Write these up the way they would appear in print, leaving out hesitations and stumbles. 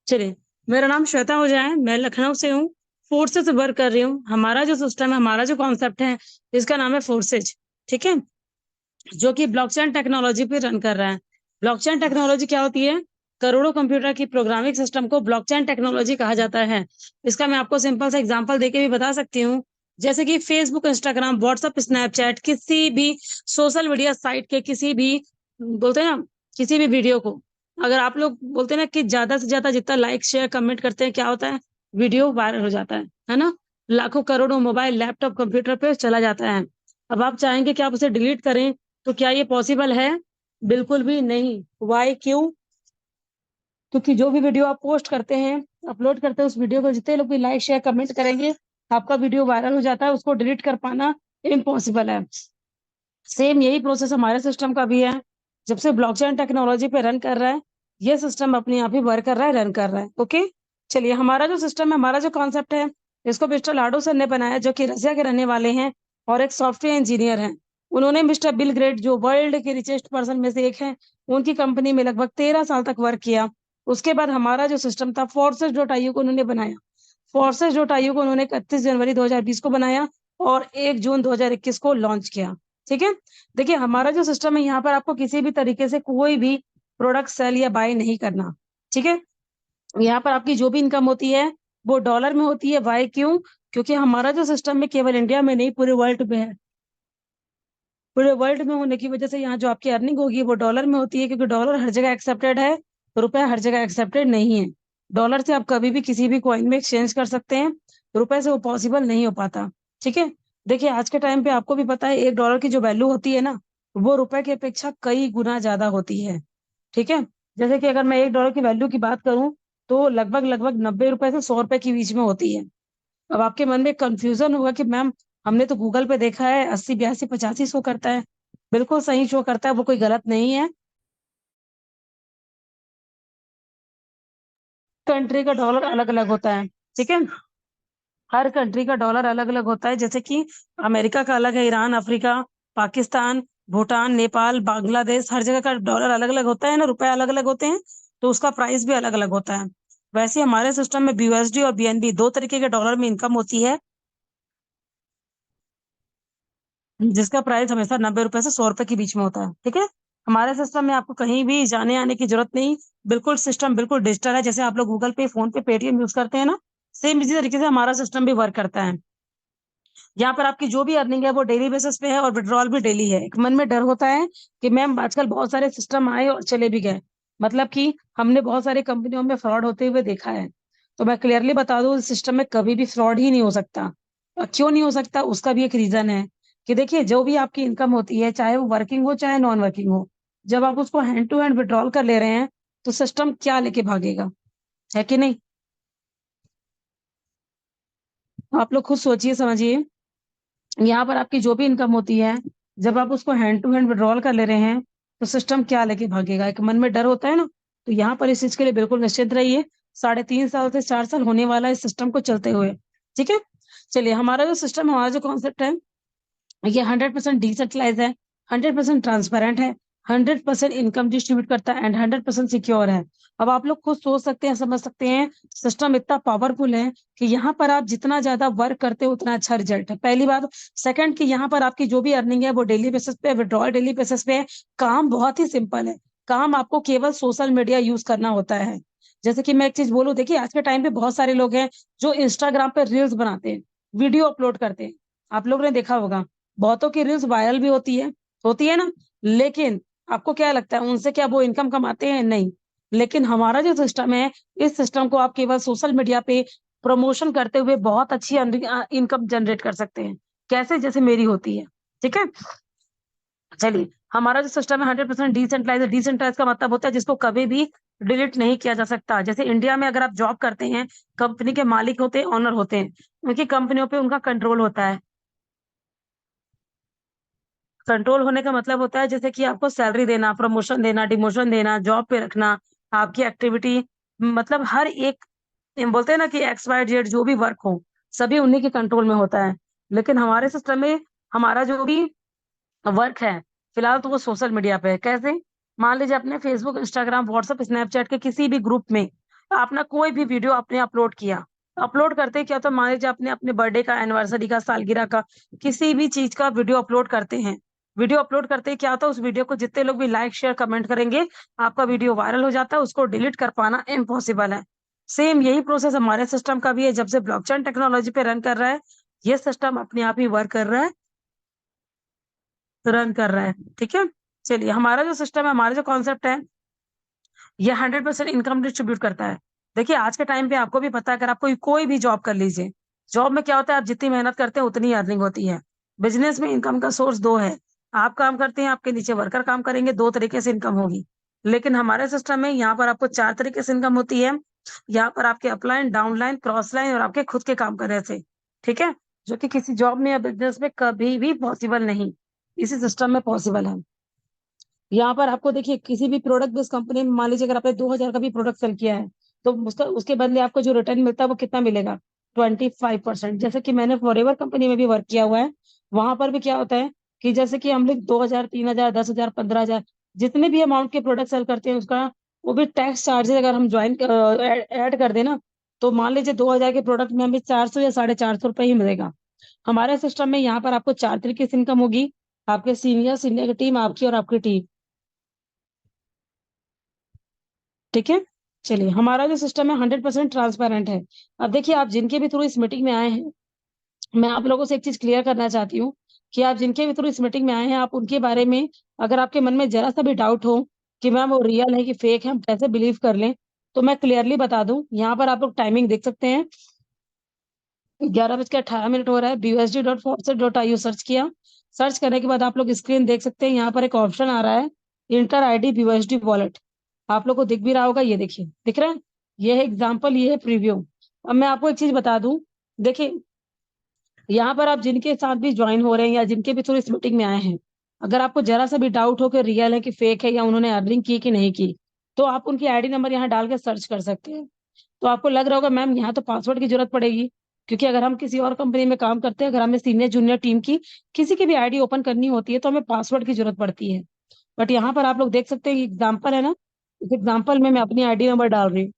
चलिए, मेरा नाम श्वेता ओझा है, मैं लखनऊ से हूँ, फोर्सेज़ से वर्क कर रही हूँ। हमारा जो सिस्टम है, हमारा जो कॉन्सेप्ट है, इसका नाम है फोर्सेज, ठीक है? जो कि ब्लॉकचेन टेक्नोलॉजी पे रन कर रहा है। ब्लॉकचेन टेक्नोलॉजी क्या होती है? करोड़ों कंप्यूटर की प्रोग्रामिंग सिस्टम को ब्लॉकचेन टेक्नोलॉजी कहा जाता है। इसका मैं आपको सिंपल सा एग्जांपल देके भी बता सकती हूँ। जैसे कि फेसबुक, इंस्टाग्राम, व्हाट्सएप, स्नैपचैट किसी भी सोशल मीडिया साइट के किसी भी बोलते हैं ना, किसी भी वीडियो को अगर आप लोग बोलते हैं ना कि ज़्यादा से ज़्यादा जितना लाइक, शेयर, कमेंट करते हैं, क्या होता है? वीडियो वायरल हो जाता है ना? लाखों करोड़ों मोबाइल, लैपटॉप, कंप्यूटर पे चला जाता है। अब आप चाहेंगे कि आप उसे डिलीट करें, तो क्या ये पॉसिबल है? बिल्कुल भी नहीं। व्हाई? क्यों? क्योंकि जो भी वीडियो आप पोस्ट करते हैं, अपलोड करते हैं, उस वीडियो को जितने लोग भी लाइक, शेयर, कमेंट करेंगे, आपका वीडियो वायरल हो जाता है, उसको डिलीट कर पाना इम्पॉसिबल है। सेम यही प्रोसेस हमारे सिस्टम का भी है। जब से ब्लॉकचेन टेक्नोलॉजी पे रन कर रहा है, ये सिस्टम अपने आप ही वर्क कर रहा है, रन कर रहा है। ओके? चलिए, हमारा जो सिस्टम है, हमारा जो कॉन्सेप्ट है, इसको मिस्टर लाडो सर ने बनाया, जो कि रसिया के रहने वाले हैं और एक सॉफ्टवेयर इंजीनियर हैं। उन्होंने मिस्टर बिल गेट्स, जो वर्ल्ड के रिचेस्ट पर्सन में से एक हैं, उनकी कंपनी में लगभग 13 साल तक वर्क किया। उसके बाद हमारा जो सिस्टम था, फोर्सेस डॉट आईओ को उन्होंने बनाया। फोर्सेस डॉट आईओ को उन्होंने 31 जनवरी 2020 को बनाया और 1 जून 2021 को लॉन्च किया। ठीक है? देखिए, हमारा जो सिस्टम है, यहाँ पर आपको किसी भी तरीके से कोई भी प्रोडक्ट सेल या बाय नहीं करना। ठीक है? यहाँ पर आपकी जो भी इनकम होती है, वो डॉलर में होती है। व्हाई? क्यों? क्योंकि हमारा जो सिस्टम है केवल इंडिया में नहीं, पूरे वर्ल्ड में है। पूरे वर्ल्ड में होने की वजह से यहाँ जो आपकी अर्निंग होगी वो डॉलर में होती है, क्योंकि डॉलर हर जगह एक्सेप्टेड है, रुपए हर जगह एक्सेप्टेड नहीं है। डॉलर से आप कभी भी किसी भी कॉइन में एक्सचेंज कर सकते हैं, रुपए से वो पॉसिबल नहीं हो पाता। ठीक है? देखिए, आज के टाइम पे आपको भी पता है, 1 डॉलर की जो वैल्यू होती है ना, वो रुपए की अपेक्षा कई गुना ज़्यादा होती है। ठीक है? जैसे कि अगर मैं 1 डॉलर की वैल्यू की बात करूँ, तो लगभग-लगभग ₹90 से ₹100 के बीच में होती है। अब आपके मन में कन्फ्यूज़न होगा कि मैम, हमने तो गूगल पे देखा है 80, 82, 85 शो करता है। बिल्कुल सही शो करता है, वो कोई गलत नहीं है। कंट्री का डॉलर अलग-अलग होता है, ठीक है? हर कंट्री का डॉलर अलग-अलग होता है, जैसे कि अमेरिका का अलग है, ईरान, अफ्रीका, पाकिस्तान, भूटान, नेपाल, बांग्लादेश, हर जगह का डॉलर अलग-अलग होता है ना, रुपए अलग-अलग होते हैं, तो उसका प्राइस भी अलग-अलग होता है। वैसे हमारे सिस्टम में बीयूएसडी और बीएनबी 2 तरीके के डॉलर में इनकम होती है, जिसका प्राइस हमेशा ₹90 से ₹100 के बीच में होता है, ठीक है? हमारे सिस्टम में आपको कहीं भी जाने-आने की ज़रूरत नहीं, बिल्कुल सिस्टम बिल्कुल डिजिटल है, जैसे आप लोग गूगल पे, फ़ोन पे, पेटीएम यूज़ करते हैं ना, सेम इसी तरीके से हमारा सिस्टम भी वर्क करता है। यहाँ पर आपकी जो भी अर्निंग है वो डेली बेसिस पे है और विथड्रॉल भी डेली है। एक मन में डर होता है कि मैम, आजकल बहुत सारे सिस्टम आए और चले भी गए। मतलब कि हमने बहुत सारी कंपनियों में फ्रॉड होते हुए देखा है। तो मैं क्लियरली बता दूँ, इस सिस्टम में कभी भी फ्रॉड ही नहीं हो सकता। क्यों नहीं हो सकता? उसका भी एक रीज़न है कि देखिए, जो भी आपकी इनकम होती है, चाहे वो वर्किंग हो, चाहे नॉन वर्किंग हो, जब आप उसको हैंड टू हैंड विथड्रॉल कर ले रहे हैं, तो सिस्टम क्या लेके भागेगा? है कि नहीं? आप लोग खुद सोचिए, समझिए। यहाँ पर आपकी जो भी इनकम होती है, जब आप उसको हैंड टू हैंड विथड्रॉल कर ले रहे हैं, तो सिस्टम क्या लेके भागेगा? एक मन में डर होता है ना, तो यहाँ पर इस चीज़ के लिए बिल्कुल निश्चिंत रहिए। 3.5 साल से 4 साल होने वाला है इस सिस्टम को चलते हुए, ठीक है? चलिए, हमारा जो सिस्टम, हमारा जो कॉन्सेप्ट है, ये 100% डिसेंट्रलाइज़ है, 100% ट्रांसपेरेंट है, 100% इनकम डिस्ट्रीब्यूट करता है एंड 100% सिक्योर है। अब आप लोग खुद सोच सकते हैं, समझ सकते हैं, सिस्टम इतना पावरफुल है कि यहाँ पर आप जितना ज़्यादा वर्क करते हो, उतना अच्छा रिजल्ट है, पहली बात। सेकंड, कि यहाँ पर आपकी जो भी अर्निंग है, वो डेली बेसिस पे, विथड्रॉल डेली बेसिस पे है। काम बहुत ही सिंपल है। काम आपको केवल सोशल मीडिया यूज़ करना होता है। जैसे कि मैं एक चीज़ बोलूँ, देखिए, आज के टाइम पे बहुत सारे लोग हैं, जो इंस्टाग्राम पे रील्स बनाते हैं, वीडियो अपलोड करते हैं। आप लोगों ने देखा होगा। बहुतों की रील्स वायरल भी होती है ना? लेकिन आपको क्या लगता है, उनसे क्या वो इनकम कमाते हैं? नहीं। लेकिन हमारा जो सिस्टम है, इस सिस्टम को आप केवल सोशल मीडिया पे प्रमोशन करते हुए बहुत अच्छी इनकम जनरेट कर सकते हैं। कैसे? जैसे मेरी होती है, ठीक है? चलिए, हमारा जो सिस्टम है 100% डिसेंट्रलाइज़ है। डिसेंट्रलाइज़ का मतलब होता है जिसको कभी भी डिलीट नहीं किया जा सकता। जैसे इंडिया में अगर आप जॉब करते हैं, कंपनी के मालिक होते हैं, ओनर होते हैं, उनकी कंपनियों पे उनका कंट्रोल होता है। कंट्रोल होने का मतलब होता है जैसे कि आपको सैलरी देना, प्रमोशन देना, डिमोशन देना, जॉब पे रखना, आपकी एक्टिविटी, मतलब हर एक, बोलते हैं ना कि एक्स, वाई, जेड जो भी वर्क हो, सभी उन्हीं के कंट्रोल में होता है। लेकिन हमारे सिस्टम में हमारा जो भी वर्क है, फिलहाल तो वो सोशल मीडिया पे है। कैसे? मान लीजिए, अपने फेसबुक, इंस्टाग्राम, व्हाट्सएप, स्नैपचैट के किसी भी ग्रुप में अपना कोई भी वीडियो आपने अपलोड किया, अपलोड करते क्या तो मान लीजिए आपने अपने बर्थडे का, एनिवर्सरी का, सालगिरह का, किसी भी चीज का वीडियो अपलोड करते हैं। वीडियो अपलोड करते ही क्या होता है, उस वीडियो को जितने लोग भी लाइक शेयर कमेंट करेंगे, आपका वीडियो वायरल हो जाता है, उसको डिलीट कर पाना इम्पॉसिबल है। सेम यही प्रोसेस हमारे सिस्टम का भी है। जब से ब्लॉकचेन टेक्नोलॉजी पे रन कर रहा है, ये सिस्टम अपने आप ही वर्क कर रहा है, रन कर रहा है। ठीक है, चलिए हमारा जो सिस्टम है, हमारा जो कॉन्सेप्ट है, ये 100% इनकम डिस्ट्रीब्यूट करता है। देखिए आज के टाइम पे आपको भी पता है, अगर आप कोई भी जॉब कर लीजिए, जॉब में क्या होता है, आप जितनी मेहनत करते हैं उतनी अर्निंग होती है। बिजनेस में इनकम का सोर्स दो है, आप काम करते हैं, आपके नीचे वर्कर काम करेंगे, दो तरीके से इनकम होगी। लेकिन हमारे सिस्टम में यहाँ पर आपको चार तरीके से इनकम होती है। यहाँ पर आपके अपलाइन, डाउनलाइन, क्रॉस लाइन और आपके खुद के काम करने से। ठीक है, जो कि किसी जॉब में या बिजनेस में कभी भी पॉसिबल नहीं, इसी सिस्टम में पॉसिबल है। यहाँ पर आपको देखिए, किसी भी प्रोडक्ट बेस्ड कंपनी में मान लीजिए अगर आपने 2000 का भी प्रोडक्ट सेल किया है, तो उसका उसके बदले आपको जो रिटर्न मिलता है वो कितना मिलेगा, 25%। जैसे कि मैंने फॉरएवर कंपनी में भी वर्क किया हुआ है, वहां पर भी क्या होता है कि जैसे कि हम लोग 2000, 3000, 10,000, 15,000 जितने भी अमाउंट के प्रोडक्ट सेल करते हैं, उसका वो भी टैक्स चार्जेस अगर हम ज्वाइन ऐड कर देना, तो मान लीजिए 2000 के प्रोडक्ट में हमें 400 या 450 रुपये ही मिलेगा। हमारे सिस्टम में यहाँ पर आपको चार तरीके से इनकम होगी, आपके सीनियर, सीनियर की टीम, आपकी और आपकी टीम। ठीक है, चलिए हमारा जो सिस्टम है 100% ट्रांसपेरेंट है। अब देखिए, आप जिनके भी थ्रू इस मीटिंग में आए हैं, मैं आप लोगों से एक चीज क्लियर करना चाहती हूँ कि आप जिनके भी थ्रू इस मीटिंग में आए हैं, आप उनके बारे में अगर आपके मन में जरा सा भी डाउट हो कि मैम वो रियल है कि फेक है, हम कैसे बिलीव कर लें, तो मैं क्लियरली बता दूं। यहाँ पर आप लोग टाइमिंग देख सकते हैं, 11:18 हो रहा है। busd.forset.io सर्च किया, सर्च करने के बाद आप लोग स्क्रीन देख सकते हैं, यहाँ पर एक ऑप्शन आ रहा है, इंटर आईडी BUSD वॉलेट। आप लोग को दिख भी रहा होगा, ये देखिए दिख रहा है, ये है एग्जाम्पल, ये है प्रीव्यू। अब मैं आपको एक चीज बता दूं, देखिए यहाँ पर आप जिनके साथ भी ज्वाइन हो रहे हैं या जिनके भी थ्रू इस मीटिंग में आए हैं, अगर आपको जरा सा भी डाउट हो कि रियल है कि फेक है या उन्होंने अर्निंग की कि नहीं की, तो आप उनकी आईडी नंबर यहाँ डाल के सर्च कर सकते हैं। तो आपको लग रहा होगा मैम यहाँ तो पासवर्ड की जरूरत पड़ेगी, क्योंकि अगर हम किसी और कंपनी में काम करते हैं, अगर हमें सीनियर जूनियर टीम की किसी की भी आईडी ओपन करनी होती है, तो हमें पासवर्ड की जरूरत पड़ती है। बट यहाँ पर आप लोग देख सकते हैं, एग्जाम्पल है ना, इस एग्जाम्पल में मैं अपनी आईडी नंबर डाल रही हूँ,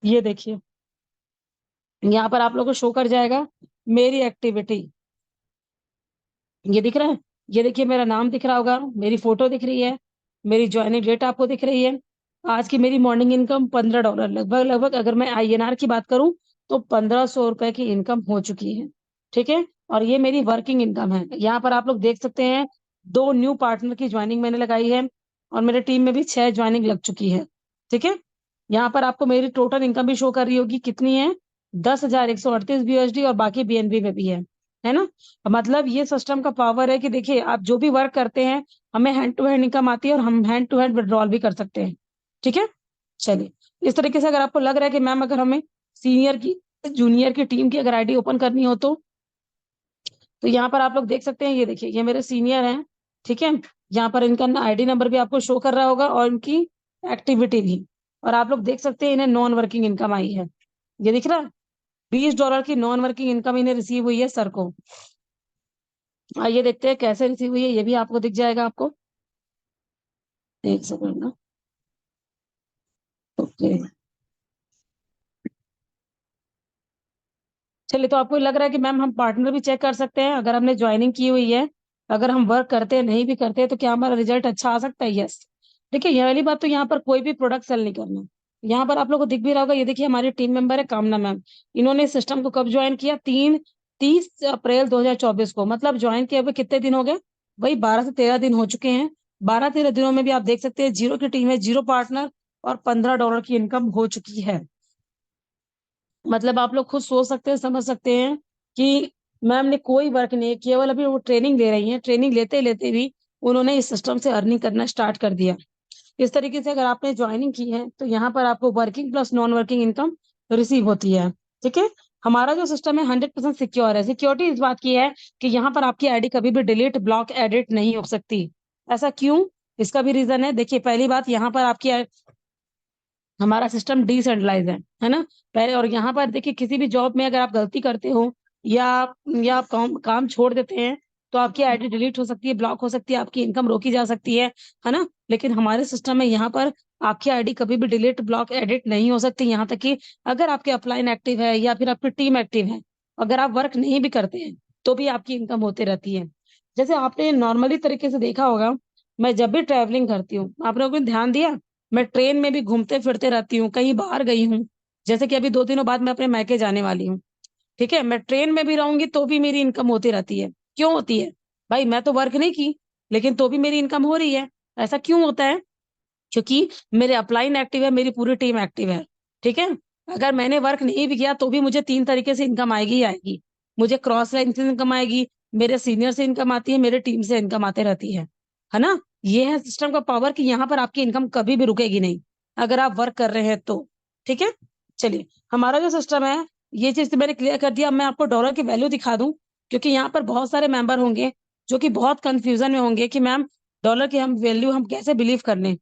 ये देखिए यहाँ पर आप लोग को शो कर जाएगा मेरी एक्टिविटी, ये दिख रहा है, ये देखिए मेरा नाम दिख रहा होगा, मेरी फोटो दिख रही है, मेरी ज्वाइनिंग डेट आपको दिख रही है। आज की मेरी मॉर्निंग इनकम $15, लगभग लगभग अगर मैं INR की बात करूं तो 1500 रुपए की इनकम हो चुकी है। ठीक है, और ये मेरी वर्किंग इनकम है। यहाँ पर आप लोग देख सकते हैं, दो न्यू पार्टनर की ज्वाइनिंग मैंने लगाई है, और मेरे टीम में भी 6 ज्वाइनिंग लग चुकी है। ठीक है, यहाँ पर आपको मेरी टोटल इनकम भी शो कर रही होगी, कितनी है, 10,138 BUSD, और बाकी BNB में भी है ना। मतलब ये सिस्टम का पावर है कि देखिए आप जो भी वर्क करते हैं, हमें हैंड टू हैंड इनकम आती है, और हम हैंड टू हैंड विड्रॉल भी कर सकते हैं। ठीक है, चलिए इस तरीके से अगर आपको लग रहा है कि मैम अगर हमें सीनियर की, जूनियर की टीम की अगर आईडी ओपन करनी हो, तो यहाँ पर आप लोग देख सकते हैं, ये देखिए ये मेरे सीनियर हैं। ठीक है, यहाँ पर इनका आईडी नंबर भी आपको शो कर रहा होगा, और इनकी एक्टिविटी भी, और आप लोग देख सकते हैं इन्हें नॉन वर्किंग इनकम आई है, ये दिख रहा है, $20 की नॉन वर्किंग इनकम इन्हें रिसीव हुई है सर को। आइए देखते हैं कैसे रिसीव हुई है, ये भी आपको दिख जाएगा आपको, एक सेकंड ना। ओके, चलिए तो आपको लग रहा है कि मैम हम पार्टनर भी चेक कर सकते हैं अगर हमने ज्वाइनिंग की हुई है, अगर हम वर्क करते हैं नहीं भी करते हैं, तो क्या हमारा रिजल्ट अच्छा आ सकता है, यस। देखिए ये वाली बात, तो यहाँ पर कोई भी प्रोडक्ट सेल नहीं करना। यहाँ पर आप लोगों को दिख भी रहा होगा, ये देखिए हमारी टीम मेंबर है कामना मैम, इन्होंने सिस्टम को कब ज्वाइन किया, 30 अप्रैल 2024 को, मतलब ज्वाइन किए हुए कितने दिन हो गए, वही 12 से 13 दिन हो चुके हैं। 12-13 दिनों में भी आप देख सकते हैं, जीरो की टीम है, जीरो पार्टनर, और $15 की इनकम हो चुकी है। मतलब आप लोग खुद सोच सकते हैं, समझ सकते हैं कि मैम ने कोई वर्क नहीं, केवल अभी वो ट्रेनिंग ले रही हैं, ट्रेनिंग लेते लेते भी उन्होंने इस सिस्टम से अर्निंग करना स्टार्ट कर दिया। इस तरीके से अगर आपने ज्वाइनिंग की है, तो यहाँ पर आपको working plus non working income receive होती है। ठीक है, हमारा जो सिस्टम है 100% सिक्योर है। सिक्योरिटी इस बात की है कि यहाँ पर आपकी आईडी कभी भी डिलीट, ब्लॉक, एडिट नहीं हो सकती। ऐसा क्यों, इसका भी रीजन है। देखिए पहली बात, यहाँ पर आपकी हमारा सिस्टम डिसेंट्रलाइज है ना, पहले। और यहाँ पर देखिए, किसी भी जॉब में अगर आप गलती करते हो या आप काम छोड़ देते हैं, तो आपकी आईडी डिलीट हो सकती है, ब्लॉक हो सकती है, आपकी इनकम रोकी जा सकती है ना। लेकिन हमारे सिस्टम में यहाँ पर आपकी आईडी कभी भी डिलीट, ब्लॉक, एडिट नहीं हो सकती। यहाँ तक कि अगर आपके अपलाइन एक्टिव है या फिर आपकी टीम एक्टिव है, अगर आप वर्क नहीं भी करते हैं तो भी आपकी इनकम होती रहती है। जैसे आपने नॉर्मली तरीके से देखा होगा, मैं जब भी ट्रैवलिंग करती हूँ, आप लोगों ने ध्यान दिया, मैं ट्रेन में भी घूमते फिरते रहती हूँ, कहीं बाहर गई हूँ, जैसे कि अभी 2 दिनों बाद मैं अपने मायके जाने वाली हूँ, ठीक है, मैं ट्रेन में भी रहूंगी तो भी मेरी इनकम होती रहती है। क्यों होती है? भाई मैं तो वर्क नहीं की, लेकिन तो भी मेरी इनकम हो रही है। ऐसा क्यों होता है? क्योंकि मेरे अपलाइन एक्टिव है, मेरी पूरी टीम एक्टिव है, ठीक है। अगर मैंने वर्क नहीं भी किया तो भी मुझे 3 तरीके से इनकम आएगी ही आएगी। मुझे क्रॉस लाइन से इनकम आएगी, मेरे सीनियर से इनकम आती है, मेरे टीम से इनकम आते रहती है ना। ये है सिस्टम का पावर कि यहाँ पर आपकी इनकम कभी भी रुकेगी नहीं, अगर आप वर्क कर रहे हैं तो, ठीक है। चलिए, हमारा जो सिस्टम है, ये चीज तो मैंने क्लियर कर दिया। अब मैं आपको डॉलर की वैल्यू दिखा दूं, क्योंकि यहाँ पर बहुत सारे मेंबर होंगे जो कि बहुत कंफ्यूजन में होंगे कि मैम डॉलर की हम वैल्यू हम कैसे बिलीव कर लें।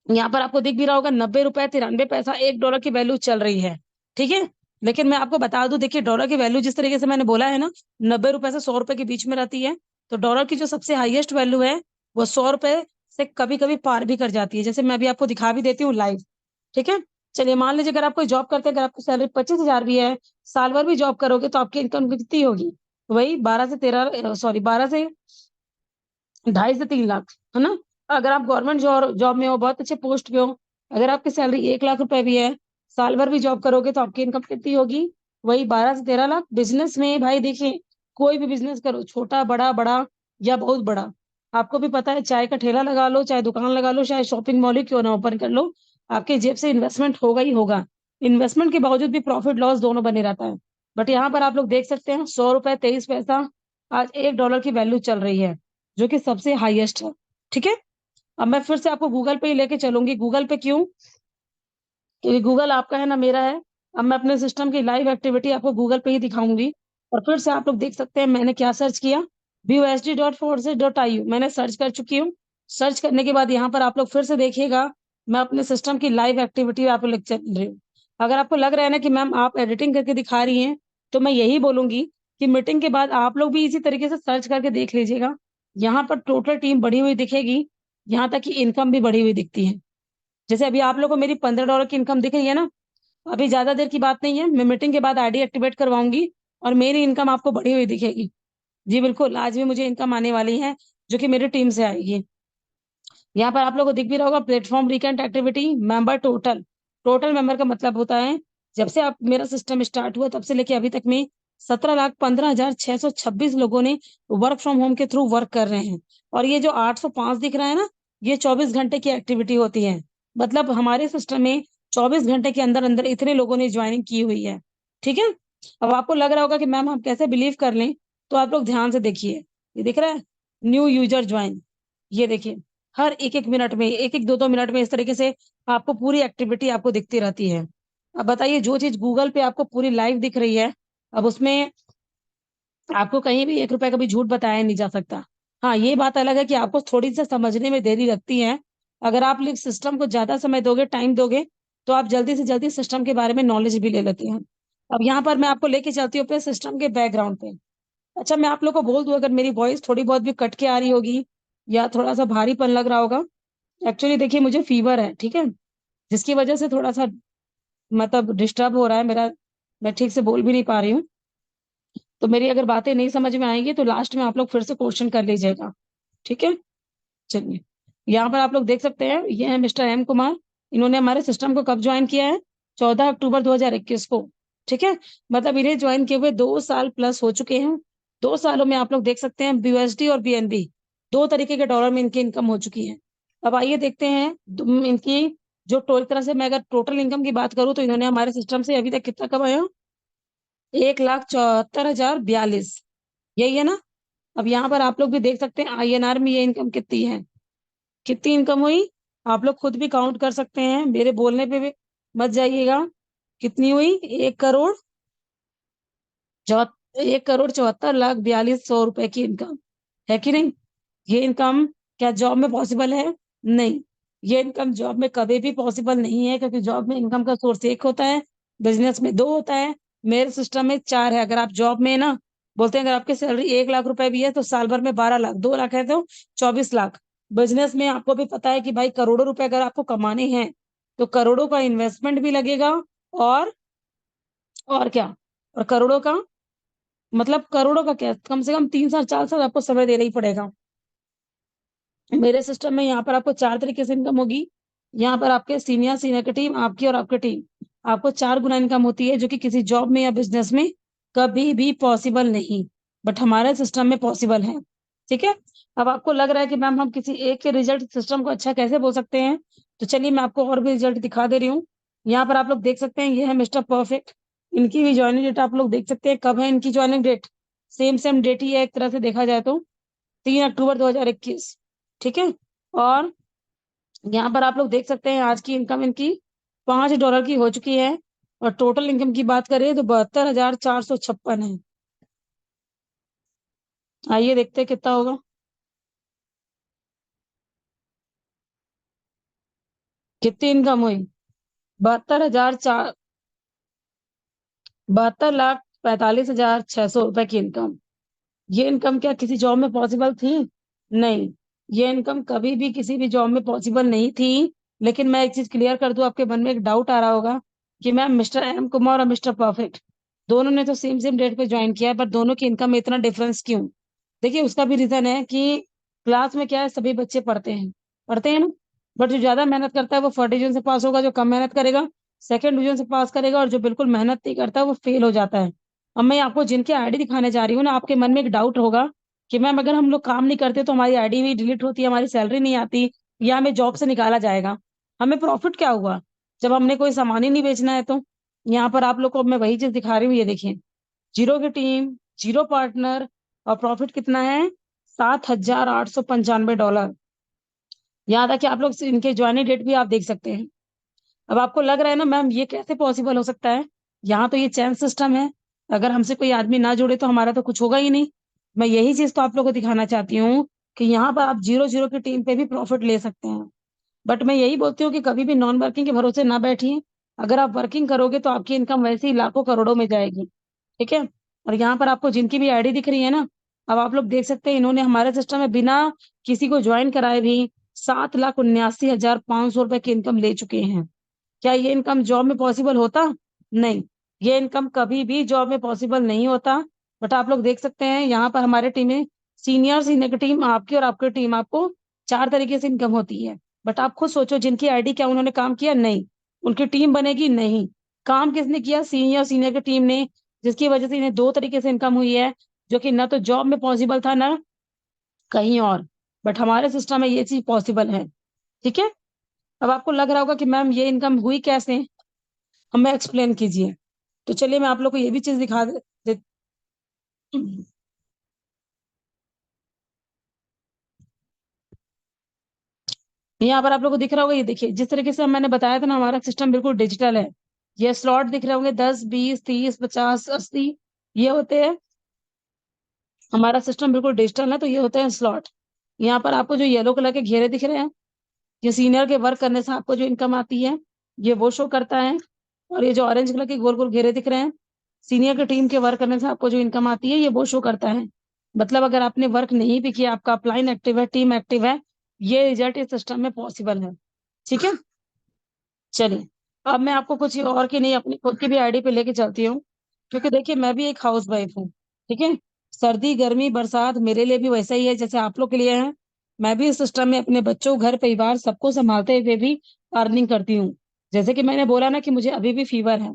यहाँ पर आपको दिख भी रहा होगा 90 रुपए 93 पैसा $1 की वैल्यू चल रही है, ठीक है। लेकिन मैं आपको बता दूं, देखिए डॉलर की वैल्यू जिस तरीके से मैंने बोला है ना, 90 रुपए से 100 रुपए के बीच में रहती है। तो डॉलर की जो सबसे हाईएस्ट वैल्यू है वो 100 रुपए से कभी कभी पार भी कर जाती है, जैसे मैं अभी आपको दिखा भी देती हूँ लाइव, ठीक है। चलिए, मान लीजिए अगर आप कोई जॉब करते हैं, अगर आपकी सैलरी 25,000 भी है, साल भर भी जॉब करोगे तो आपकी इनकम कितनी होगी? वही 2.5 से 3 लाख, है ना। अगर आप गवर्नमेंट जॉब जॉब में हो, बहुत अच्छे पोस्ट पे हो, अगर आपकी सैलरी 1 लाख रुपए भी है, साल भर भी जॉब करोगे तो आपकी इनकम कितनी होगी? वही 12 से 13 लाख। बिजनेस में भाई देखिए, कोई भी बिजनेस करो, छोटा बड़ा, बड़ा या बहुत बड़ा, आपको भी पता है, चाय का ठेला लगा लो, चाहे दुकान लगा लो, चाहे शॉपिंग मॉल ही क्यों ना ओपन कर लो, आपके जेब से इन्वेस्टमेंट होगा ही होगा। इन्वेस्टमेंट के बावजूद भी प्रॉफिट लॉस दोनों बने रहता है। बट यहाँ पर आप लोग देख सकते हैं 100 रुपए 23 पैसा आज $1 की वैल्यू चल रही है, जो कि सबसे हाईएस्ट है, ठीक है। अब मैं फिर से आपको गूगल पे ही लेके चलूंगी। गूगल पे क्यों? क्योंकि गूगल आपका है ना, मेरा है। अब मैं अपने सिस्टम की लाइव एक्टिविटी आपको गूगल पे ही दिखाऊंगी, और फिर से आप लोग देख सकते हैं मैंने क्या सर्च किया, busd.forces.iu मैंने सर्च कर चुकी हूँ। सर्च करने के बाद यहाँ पर आप लोग फिर से देखिएगा, मैं अपने सिस्टम की लाइव एक्टिविटी आपको लेक्चर चल रही हूँ। अगर आपको लग रहा है ना कि मैम आप एडिटिंग करके दिखा रही हैं, तो मैं यही बोलूंगी कि मीटिंग के बाद आप लोग भी इसी तरीके से सर्च करके देख लीजिएगा। यहाँ पर टोटल टीम बढ़ी हुई दिखेगी, यहाँ तक कि इनकम भी बढ़ी हुई दिखती है। जैसे अभी आप लोगों को मेरी $15 की इनकम दिख रही है ना, अभी ज्यादा देर की बात नहीं है, मैं मीटिंग के बाद आईडी एक्टिवेट करवाऊंगी और मेरी इनकम आपको बढ़ी हुई दिखेगी। जी बिल्कुल, आज भी मुझे इनकम आने वाली है, जो कि मेरी टीम से आएगी। यहाँ पर आप लोगों को दिख भी रहा होगा, platform reconnect activity member total. Total member का मतलब होता है, जब से आप मेरा सिस्टम स्टार्ट हुआ तब से लेके अभी तक में 17,15,626 लोगों ने वर्क फ्रॉम होम के थ्रू वर्क कर रहे हैं। और ये जो 805 दिख रहा है ना, ये 24 घंटे की एक्टिविटी होती है। मतलब हमारे सिस्टम में 24 घंटे के अंदर अंदर इतने लोगों ने ज्वाइनिंग की हुई है, ठीक है। अब आपको लग रहा होगा कि मैम हम कैसे बिलीव कर लें, तो आप लोग ध्यान से देखिए, ये दिख रहा है, न्यू यूजर ज्वाइन, ये देखिए, हर एक एक मिनट में, एक एक दो दो मिनट में इस तरीके से आपको पूरी एक्टिविटी आपको दिखती रहती है। अब बताइए, जो चीज गूगल पे आपको पूरी लाइव दिख रही है, अब उसमें आपको कहीं भी 1 रुपए का भी झूठ बताया नहीं जा सकता। हाँ, ये बात अलग है कि आपको थोड़ी सी समझने में देरी लगती है। अगर आप लोग सिस्टम को ज्यादा समय दोगे, टाइम दोगे, तो आप जल्दी से जल्दी सिस्टम के बारे में नॉलेज भी ले लेते हैं। अब यहाँ पर मैं आपको लेके चलती हूँ अपने सिस्टम के बैकग्राउंड पे। अच्छा, मैं आप लोग को बोल दूं, अगर मेरी वॉइस थोड़ी बहुत भी कट के आ रही होगी या थोड़ा सा भारीपन लग रहा होगा, एक्चुअली देखिए मुझे फीवर है, ठीक है, जिसकी वजह से थोड़ा सा मतलब डिस्टर्ब हो रहा है मेरा, मैं ठीक से बोल भी नहीं पा रही हूँ। तो मेरी अगर बातें नहीं समझ में आएंगी तो लास्ट में आप लोग फिर से क्वेश्चन कर लीजिएगा, ठीक है। चलिए, यहाँ पर आप लोग देख सकते हैं, ये है मिस्टर एम कुमार। इन्होंने हमारे सिस्टम को कब ज्वाइन किया है? 14 अक्टूबर 2021 को, ठीक है। मतलब इन्हें ज्वाइन किए हुए 2 साल प्लस हो चुके हैं। 2 सालों में आप लोग देख सकते हैं BUSD और BNB दो तरीके के डॉलर में इनकी इनकम हो चुकी है। अब आइए देखते हैं इनकी जो टोटल तरह से मैं अगर टोटल इनकम की बात करूं, तो इन्होंने हमारे सिस्टम से अभी तक कितना कमाया? 1,74,042, यही है ना। अब यहाँ पर आप लोग भी देख सकते हैं INR में ये इनकम कितनी है, कितनी इनकम हुई, आप लोग खुद भी काउंट कर सकते हैं, मेरे बोलने पे भी मत जाइएगा। कितनी हुई? 1,74,42,1,74,42,100 रुपए की इनकम है कि नहीं? ये इनकम क्या जॉब में पॉसिबल है? नहीं, ये इनकम जॉब में कभी भी पॉसिबल नहीं है, क्योंकि जॉब में इनकम का सोर्स एक होता है, बिजनेस में 2 होता है, मेरे सिस्टम में 4 है। अगर आप जॉब में है ना, बोलते हैं अगर आपकी सैलरी 1 लाख रुपए भी है तो साल भर में 12 लाख, 2 लाख है तो 24 लाख, बिजनेस में आपको भी पता है कि भाई करोड़ों रुपए अगर आपको कमाने हैं तो करोड़ों का इन्वेस्टमेंट भी लगेगा, और और क्या, और करोड़ों का मतलब करोड़ों का क्या, कम से कम 3 साल 4 साल आपको समय देना ही पड़ेगा। मेरे सिस्टम में यहाँ पर आपको 4 तरीके से इनकम होगी। यहाँ पर आपके सीनियर की टीम, आपकी और आपकी टीम, आपको 4 गुना इनकम होती है, जो कि किसी जॉब में या बिजनेस में कभी भी पॉसिबल नहीं, बट हमारे सिस्टम में पॉसिबल है। ठीक है। अब आपको लग रहा है कि मैम हम किसी एक के रिजल्ट सिस्टम को अच्छा कैसे बोल सकते हैं, तो चलिए मैं आपको और भी रिजल्ट दिखा दे रही हूँ। यहाँ पर आप लोग देख सकते हैं, ये है मिस्टर परफेक्ट। इनकी भी ज्वाइनिंग डेट आप लोग देख सकते हैं, कब है इनकी joining date, same same date ही है एक तरह से देखा जाए तो, 3 अक्टूबर 2021। ठीक है। और यहाँ पर आप लोग देख सकते हैं आज की इनकम इनकी $5 की हो चुकी है, और टोटल इनकम की बात करें तो 72,456 है। आइए देखते हैं कितना होगा। कितनी इनकम हुई? 72,004 72,45,600 रुपए की इनकम। ये इनकम क्या किसी जॉब में पॉसिबल थी? नहीं, ये इनकम कभी भी किसी भी जॉब में पॉसिबल नहीं थी। लेकिन मैं एक चीज क्लियर कर दूं, आपके मन में एक डाउट आ रहा होगा कि मैम मिस्टर एम कुमार और मिस्टर परफेक्ट दोनों ने तो सेम सेम डेट पे ज्वाइन किया है, पर दोनों की इनकम में इतना डिफरेंस क्यों? देखिए उसका भी रीजन है कि क्लास में क्या है, सभी बच्चे पढ़ते हैं ना, बट जो ज्यादा मेहनत करता है वो फर्स्ट डिवीजन से पास होगा, जो कम मेहनत करेगा सेकंड डिवीजन से पास करेगा, और जो बिल्कुल मेहनत नहीं करता वो फेल हो जाता है। अब मैं आपको जिनके आईडी दिखाने जा रही हूँ ना, आपके मन में एक डाउट होगा कि मैम अगर हम लोग काम नहीं करते तो हमारी आईडी भी डिलीट होती है, हमारी सैलरी नहीं आती, या हमें जॉब से निकाला जाएगा, हमें प्रॉफिट क्या हुआ जब हमने कोई सामान ही नहीं बेचना है? तो यहाँ पर आप लोग को मैं वही चीज दिखा रही हूँ, ये देखिए, जीरो की टीम, जीरो पार्टनर, और प्रॉफिट कितना है? $7,895। यहाँ तक कि आप लोग इनके ज्वाइनिंग डेट भी आप देख सकते हैं। अब आपको लग रहा है ना मैम ये कैसे पॉसिबल हो सकता है, यहाँ तो ये चैन सिस्टम है, अगर हमसे कोई आदमी ना जुड़े तो हमारा तो कुछ होगा ही नहीं। मैं यही चीज तो आप लोगों को दिखाना चाहती हूँ कि यहाँ पर आप जीरो जीरो की टीम पे भी प्रॉफिट ले सकते हैं। बट मैं यही बोलती हूँ कि कभी भी नॉन वर्किंग के भरोसे ना बैठिए। अगर आप वर्किंग करोगे तो आपकी इनकम वैसे ही लाखों करोड़ों में जाएगी। ठीक है। और यहाँ पर आपको जिनकी भी आईडी दिख रही है ना, अब आप लोग देख सकते हैं इन्होंने हमारे सिस्टम में बिना किसी को ज्वाइन कराए भी 7,79,500 रुपए की इनकम ले चुके हैं। क्या ये इनकम जॉब में पॉसिबल होता? नहीं, ये इनकम कभी भी जॉब में पॉसिबल नहीं होता। बट आप लोग देख सकते हैं यहाँ पर हमारे टीम में सीनियर की टीम, आपकी और आपकी टीम, आपको 4 तरीके से इनकम होती है। बट आप खुद सोचो, जिनकी आईडी क्या उन्होंने काम किया? नहीं। उनकी टीम बनेगी? नहीं। काम किसने किया? सीनियर की टीम ने, जिसकी वजह से इन्हें 2 तरीके से इनकम हुई है, जो कि ना तो जॉब में पॉसिबल था ना कहीं और। बट हमारे सिस्टम में ये चीज पॉसिबल है। ठीक है। अब आपको लग रहा होगा कि मैम ये इनकम हुई कैसे, हमें एक्सप्लेन कीजिए। तो चलिए मैं आप लोग को ये भी चीज दिखा दे। यहाँ पर आप लोग को दिख रहा होगा, ये देखिए जिस तरीके से मैंने बताया था ना, हमारा सिस्टम बिल्कुल डिजिटल है। ये स्लॉट दिख रहे होंगे, 10, 20, 30, 50, 80, ये होते हैं। हमारा सिस्टम बिल्कुल डिजिटल है, तो ये होते हैं स्लॉट। यहाँ पर आपको जो येलो कलर के घेरे दिख रहे हैं, ये सीनियर के वर्क करने से आपको जो इनकम आती है ये वो शो करता है। और ये जो ऑरेंज कलर के गोल गोल घेरे दिख रहे हैं, सीनियर की टीम के वर्क करने से आपको जो इनकम आती है ये वो शो करता है। मतलब अगर आपने वर्क नहीं भी किया, आपका अपलाइन एक्टिव है, टीम एक्टिव है, ये रिजल्ट इस सिस्टम में पॉसिबल है। ठीक है। चलिए अब मैं आपको कुछ और की नहीं, अपनी खुद की भी आईडी पे लेके चलती हूँ, क्योंकि देखिए मैं भी एक हाउस वाइफ हूँ। ठीक है। सर्दी गर्मी बरसात मेरे लिए भी वैसा ही है जैसे आप लोग के लिए है। मैं भी इस सिस्टम में अपने बच्चों घर परिवार सबको संभालते हुए भी अर्निंग करती हूँ। जैसे कि मैंने बोला ना कि मुझे अभी भी फीवर है,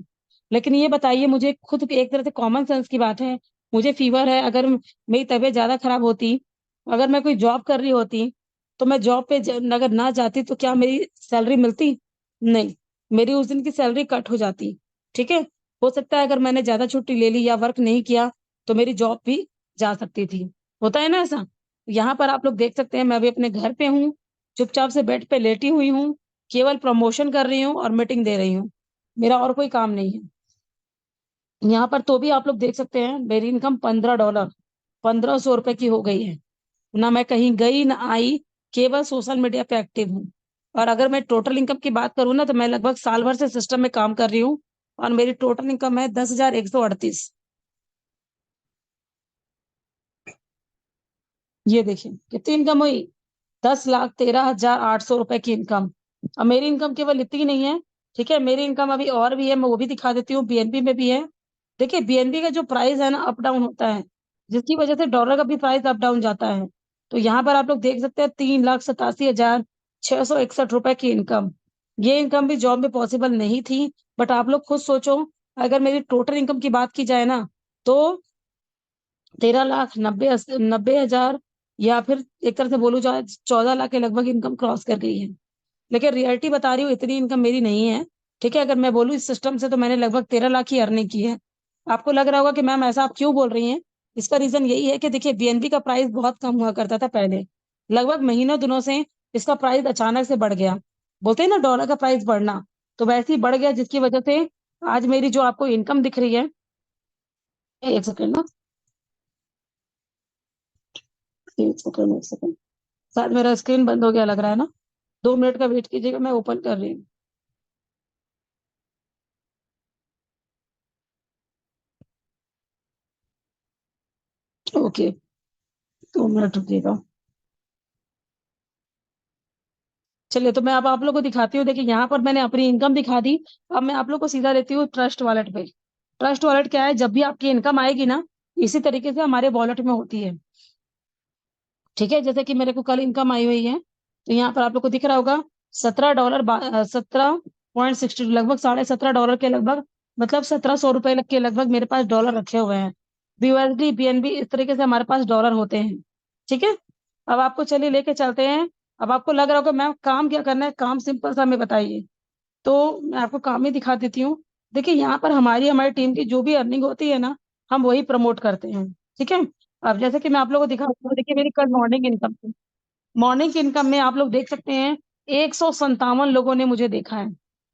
लेकिन ये बताइए, मुझे खुद एक तरह से कॉमन सेंस की बात है, मुझे फीवर है, अगर मेरी तबीयत ज्यादा खराब होती, अगर मैं कोई जॉब कर रही होती, तो मैं जॉब पे अगर ना जाती तो क्या मेरी सैलरी मिलती? नहीं, मेरी उस दिन की सैलरी कट हो जाती। ठीक है। हो सकता है अगर मैंने ज्यादा छुट्टी ले ली या वर्क नहीं किया तो मेरी जॉब भी जा सकती थी। होता है ना ऐसा। यहाँ पर आप लोग देख सकते हैं मैं भी अपने घर पे हूँ, चुपचाप से बेड पे लेटी हुई हूँ, केवल प्रमोशन कर रही हूँ और मीटिंग दे रही हूँ, मेरा और कोई काम नहीं है यहाँ पर। तो भी आप लोग देख सकते हैं मेरी इनकम $15, 1,500 रुपए की हो गई है। ना मैं कहीं गई ना आई, केवल सोशल मीडिया पे एक्टिव हूँ। और अगर मैं टोटल इनकम की बात करूँ ना, तो मैं लगभग साल भर से सिस्टम में काम कर रही हूँ, और मेरी टोटल इनकम है 10,138। ये देखिए कितनी इनकम हुई, 10,13,800 रुपए की इनकम। अब मेरी इनकम केवल इतनी नहीं है, ठीक है, मेरी इनकम अभी और भी है, मैं वो भी दिखा देती हूँ। बीएनबी में भी है। देखिए बीएनबी का जो प्राइस है ना, अप डाउन होता है, जिसकी वजह से डॉलर का भी प्राइस अप डाउन जाता है। तो यहाँ पर आप लोग देख सकते हैं 3,87,661 रुपए की इनकम। ये इनकम भी जॉब में पॉसिबल नहीं थी। बट आप लोग खुद सोचो, अगर मेरी टोटल इनकम की बात की जाए ना, तो 13,90,90,000, या फिर एक तरह से बोलूँ जाए 14 लाख के लगभग इनकम क्रॉस कर गई है। लेकिन रियलिटी बता रही हूँ, इतनी इनकम मेरी नहीं है। ठीक है, अगर मैं बोलूँ इस सिस्टम से, तो मैंने लगभग 13 लाख ही अर्निंग की है। आपको लग रहा होगा कि मैम ऐसा आप क्यों बोल रही हैं? इसका रीजन यही है कि देखिए बीएनबी का प्राइस बहुत कम हुआ करता था पहले, लगभग महीनों दिनों से इसका प्राइस अचानक से बढ़ गया। बोलते हैं ना डॉलर का प्राइस बढ़ना, तो वैसे ही बढ़ गया, जिसकी वजह से आज मेरी जो आपको इनकम दिख रही है, एक सेकंड ना, एक सेकंड, एक सेकंड, शायद मेरा स्क्रीन बंद हो गया लग रहा है ना। 2 मिनट का वेट कीजिएगा, मैं ओपन कर रही हूँ। ओके, 2 मिनट रुकिएगा। चलिए, तो मैं अब आप लोग को दिखाती हूँ। देखिए यहाँ पर मैंने अपनी इनकम दिखा दी। अब मैं आप लोग को सीधा देती हूँ ट्रस्ट वॉलेट पे। ट्रस्ट वॉलेट क्या है? जब भी आपकी इनकम आएगी ना, इसी तरीके से हमारे वॉलेट में होती है। ठीक है, जैसे कि मेरे को कल इनकम आई हुई है, तो यहाँ पर आप लोग को दिख रहा होगा $17.60, लगभग $17.5 के लगभग, मतलब 1,700 रुपए के लगभग मेरे पास डॉलर रखे हुए हैं। बीयूएसडी, बीएनबी, इस तरीके से हमारे पास डॉलर होते हैं। ठीक है, अब आपको चलिए लेके चलते हैं। अब आपको लग रहा होगा मैम काम क्या करना है, काम सिंपल सा हमें बताइए। तो मैं आपको काम ही दिखा देती हूँ। देखिए यहाँ पर हमारी हमारी टीम की जो भी अर्निंग होती है ना, हम वही प्रमोट करते हैं। ठीक है, अब जैसे कि मैं आप लोगों को दिखा, देखिए मेरी कल मॉर्निंग इनकम थी। मॉर्निंग की इनकम में आप लोग देख सकते हैं 157 लोगों ने मुझे देखा है।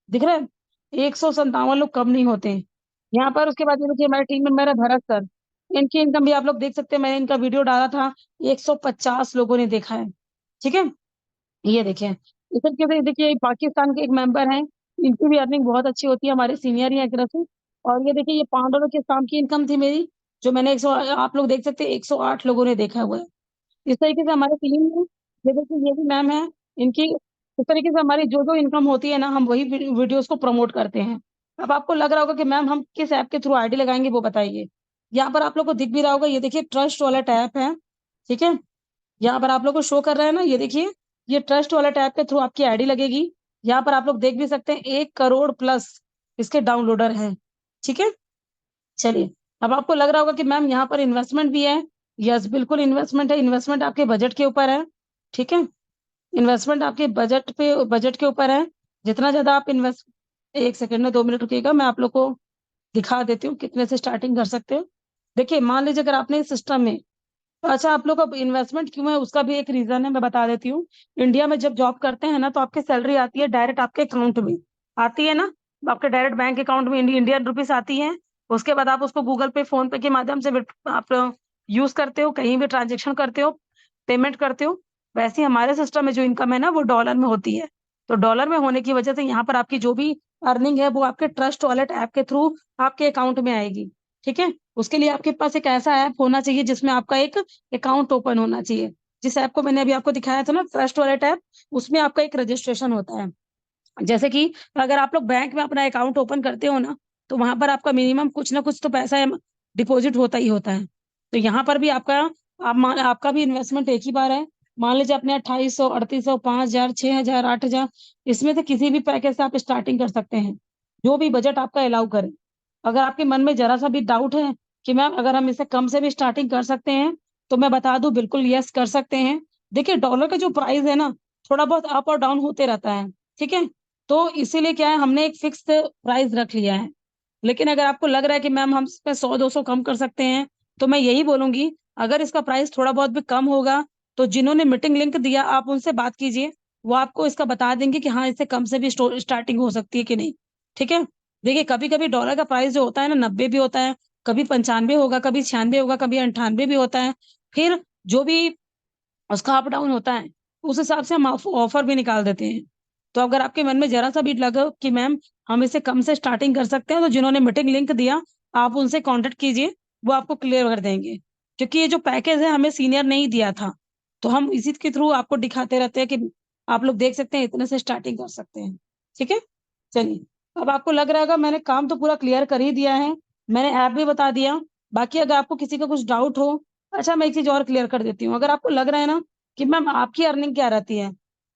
दिख रहा है? 157 लोग कम नहीं होते। यहाँ पर उसके बाद ये देखिए हमारी टीम में मेरा भरत सर, इनकी इनकम भी आप लोग देख सकते हैं, मैंने इनका वीडियो डाला था, 150 लोगों ने देखा है। ठीक है, ये देखिए, इस तरीके से देखिए पाकिस्तान के एक मेंबर हैं, इनकी भी अर्निंग बहुत अच्छी होती है, हमारे सीनियर ही हैं एक तरह से। और ये देखिए ये $5 के शाम की इनकम थी मेरी, जो मैंने 100, आप लोग देख सकते हैं 108 लोगों ने देखा हुआ है। इस तरीके से हमारे टीम में, ये देखिए ये भी मैम है, इनकी इस तरीके से हमारी जो जो इनकम होती है ना, हम वही वीडियोस को प्रमोट करते हैं। अब आपको लग रहा होगा कि मैम हम किस ऐप के थ्रू आईडी लगाएंगे, वो बताइए। यहाँ पर आप लोग को दिख भी रहा होगा, ये देखिए ट्रस्ट वॉलेट ऐप है। ठीक है, यहाँ पर आप लोग को शो कर रहा है ना, ये देखिए, ये ट्रस्ट वॉलेट ऐप के थ्रू आपकी आईडी लगेगी। यहाँ पर आप लोग देख भी सकते हैं 1 करोड़ प्लस इसके डाउनलोडर हैं। ठीक है, चलिए, अब आपको लग रहा होगा कि मैम यहाँ पर इन्वेस्टमेंट भी है। यस, बिल्कुल इन्वेस्टमेंट है। इन्वेस्टमेंट आपके बजट के ऊपर है। ठीक है, इन्वेस्टमेंट आपके बजट के ऊपर है। जितना ज्यादा आप इन्वेस्ट, एक सेकंड में, 2 मिनट रुकिएगा, मैं आप लोग को दिखा देती हूँ कितने से स्टार्टिंग कर सकते हो। देखिए मान लीजिए अगर आपने इस सिस्टम में, तो अच्छा आप लोग का इन्वेस्टमेंट क्यों है उसका भी एक रीजन है, मैं बता देती हूँ। इंडिया में जब जॉब करते हैं ना, तो आपकी सैलरी आती है डायरेक्ट आपके अकाउंट में, आती है ना, आपके डायरेक्ट बैंक अकाउंट में इंडियन रुपीस आती है। उसके बाद आप उसको गूगल पे, फोन पे के माध्यम से आप यूज करते हो, कहीं भी ट्रांजेक्शन करते हो, पेमेंट करते हो। वैसे ही हमारे सिस्टम में जो इनकम है ना, वो डॉलर में होती है। तो डॉलर में होने की वजह से यहाँ पर आपकी जो भी अर्निंग है, वो आपके ट्रस्ट वॉलेट ऐप के थ्रू आपके अकाउंट में आएगी। ठीक है, उसके लिए आपके पास एक ऐसा ऐप होना चाहिए जिसमें आपका एक अकाउंट ओपन होना चाहिए। जिस ऐप को मैंने अभी आपको दिखाया था ना, ट्रस्ट वॉलेट ऐप, उसमें आपका एक रजिस्ट्रेशन होता है। जैसे कि अगर आप लोग बैंक में अपना अकाउंट ओपन करते हो ना, तो वहां पर आपका मिनिमम कुछ ना कुछ तो पैसा डिपॉजिट होता ही होता है। तो यहाँ पर भी आपका भी इन्वेस्टमेंट एक ही बार है। मान लीजिए अपने 2800, 3800, 5,000, 6,000, 8,000, इसमें से किसी भी पैकेज से आप स्टार्टिंग कर सकते हैं, जो भी बजट आपका अलाउ करे। अगर आपके मन में जरा सा भी डाउट है कि मैम अगर हम इससे कम से भी स्टार्टिंग कर सकते हैं, तो मैं बता दूं बिल्कुल यस कर सकते हैं। देखिए डॉलर का जो प्राइस है ना, थोड़ा बहुत अप और डाउन होते रहता है। ठीक है, तो इसीलिए क्या है, हमने एक फिक्स प्राइस रख लिया है। लेकिन अगर आपको लग रहा है कि मैम हम इस पे 100-200 कम कर सकते हैं, तो मैं यही बोलूंगी, अगर इसका प्राइस थोड़ा बहुत भी कम होगा, तो जिन्होंने मीटिंग लिंक दिया आप उनसे बात कीजिए, वो आपको इसका बता देंगे कि हाँ इससे कम से भी स्टार्टिंग हो सकती है कि नहीं। ठीक है, देखिए कभी कभी डॉलर का प्राइस जो होता है ना, 90 भी होता है, कभी 95 होगा, कभी 96 होगा, कभी 98 भी होता है। फिर जो भी उसका अप डाउन होता है, उस हिसाब से हम ऑफर भी निकाल देते हैं। तो अगर आपके मन में जरा सा भी लगे कि मैम हम इसे कम से स्टार्टिंग कर सकते हैं, तो जिन्होंने मीटिंग लिंक दिया आप उनसे कांटेक्ट कीजिए, वो आपको क्लियर कर देंगे। क्योंकि ये जो पैकेज है हमें सीनियर नहीं दिया था, तो हम इसी के थ्रू आपको दिखाते रहते हैं कि आप लोग देख सकते हैं, इतने से स्टार्टिंग कर सकते हैं। ठीक है, चलिए। अब आपको लग रहा होगा मैंने काम तो पूरा क्लियर कर ही दिया है, मैंने ऐप भी बता दिया। बाकी अगर आपको किसी का कुछ डाउट हो, अच्छा मैं एक चीज और क्लियर कर देती हूँ। अगर आपको लग रहा है ना कि मैम आपकी अर्निंग क्या रहती है,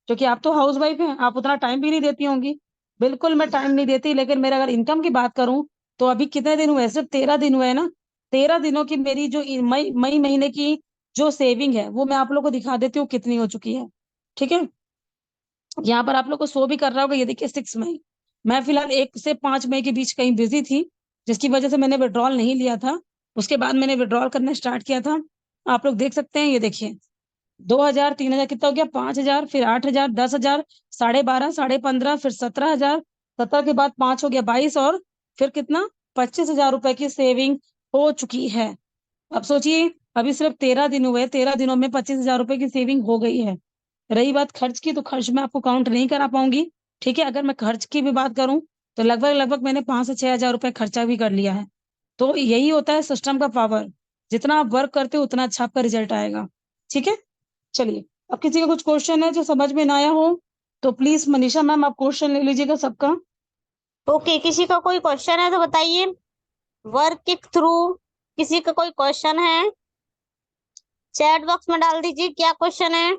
क्योंकि आप तो हाउस वाइफ हैं, आप उतना टाइम भी नहीं देती होंगी। बिल्कुल मैं टाइम नहीं देती, लेकिन मेरा अगर इनकम की बात करूं तो अभी कितने दिन हुए, सिर्फ 13 दिन हुए हैं ना। 13 दिनों की मेरी जो मई मई महीने की जो सेविंग है वो मैं आप लोग को दिखा देती हूँ कितनी हो चुकी है। ठीक है, यहाँ पर आप लोग को शो भी कर रहा होगा, ये देखिए 6 मई। मैं फिलहाल 1 से 5 मई के बीच कहीं बिजी थी, जिसकी वजह से मैंने विड्रॉल नहीं लिया था। उसके बाद मैंने विड्रॉल करना स्टार्ट किया था। आप लोग देख सकते हैं, ये देखिए 2,000, 3,000 कितना हो गया, 5,000, फिर 8,000, 10,000, 12,500, 15,500, फिर 17,000, 17 के बाद 5 हो गया 22, और फिर कितना, 25,000 रुपए की सेविंग हो चुकी है। अब सोचिए, अभी सिर्फ 13 दिन हुए, 13 दिनों में 25,000 रुपए की सेविंग हो गई है। रही बात खर्च की, तो खर्च में आपको काउंट नहीं करा पाऊंगी। ठीक है, अगर मैं खर्च की भी बात करूं तो लगभग लगभग मैंने 5 से 6 हजार रुपए खर्चा भी कर लिया है। तो यही होता है सिस्टम का पावर, जितना आप वर्क करते हो उतना अच्छा आपका रिजल्ट आएगा। ठीक है, चलिए। अब किसी का कुछ क्वेश्चन है जो समझ में ना आया हो तो प्लीज मनीषा मैम आप क्वेश्चन ले लीजिएगा सबका। ओके, किसी का कोई क्वेश्चन है तो बताइए। वर्क के थ्रू किसी का कोई क्वेश्चन है, चैट बॉक्स में डाल दीजिए, क्या क्वेश्चन है।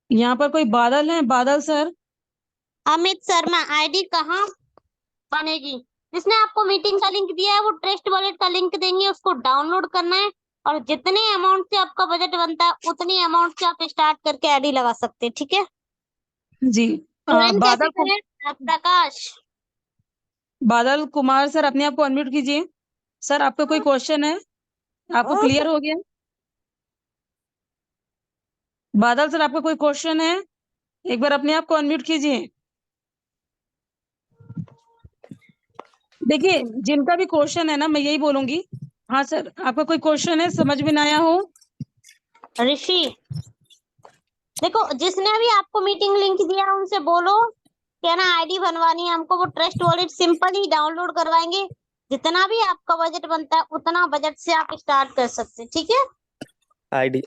यहाँ पर कोई बादल है, बादल सर। अमित शर्मा, आईडी कहाँ बनेगी? जिसने आपको मीटिंग का लिंक दिया है वो ट्रस्ट वॉलेट का लिंक देंगे, उसको डाउनलोड करना है, और जितने अमाउंट से आपका बजट बनता है उतनी अमाउंट से आप स्टार्ट करके आईडी लगा सकते हैं। ठीक है, जी। ज्वाइन कैसे बादल करें? प्रकाश। बादल कुमार सर, अपने आप को अनम्यूट कीजिए। सर आपका कोई क्वेश्चन है, आपको क्लियर हो गया? बादल सर आपका कोई क्वेश्चन है, एक बार अपने आप को अनम्यूट कीजिए। देखिए, जिनका भी क्वेश्चन है ना, मैं यही बोलूंगी। हाँ सर, आपका कोई क्वेश्चन है, समझ में ना आया हो? ऋषि, देखो जिसने भी आपको मीटिंग लिंक दिया उनसे बोलो क्या ना आईडी बनवानी है हमको, वो ट्रस्ट वॉलेट सिंपल ही डाउनलोड करवाएंगे। जितना भी आपका बजट बनता है उतना बजट से आप स्टार्ट कर सकते हैं। ठीक है, आईडी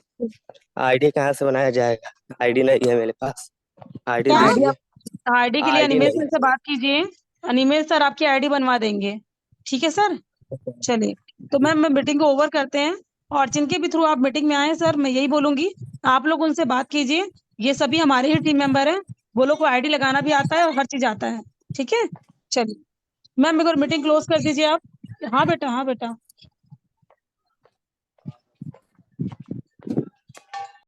आईडी कहाँ से बनाया जाएगा? आईडी नहीं है मेरे पास। आईडी क्या? आईडी दीजिए। आप आईडी के लिए आईडी अनिमेश नहीं सर से बात कीजिए, अनिमेश सर आपकी आईडी बनवा देंगे। ठीक है सर, है। चलिए। तो मैम मैं मीटिंग को ओवर करते हैं, और जिनके भी थ्रू आप मीटिंग में आए सर, मैं यही बोलूंगी आप लोग उनसे बात कीजिए। ये सभी हमारे ही टीम मेंबर हैं, वो लोग को आईडी लगाना भी आता है और हर चीज आता है। ठीक है, चलिए। मैम एक बार मीटिंग क्लोज कर दीजिए आप। हाँ बेटा, हाँ बेटा।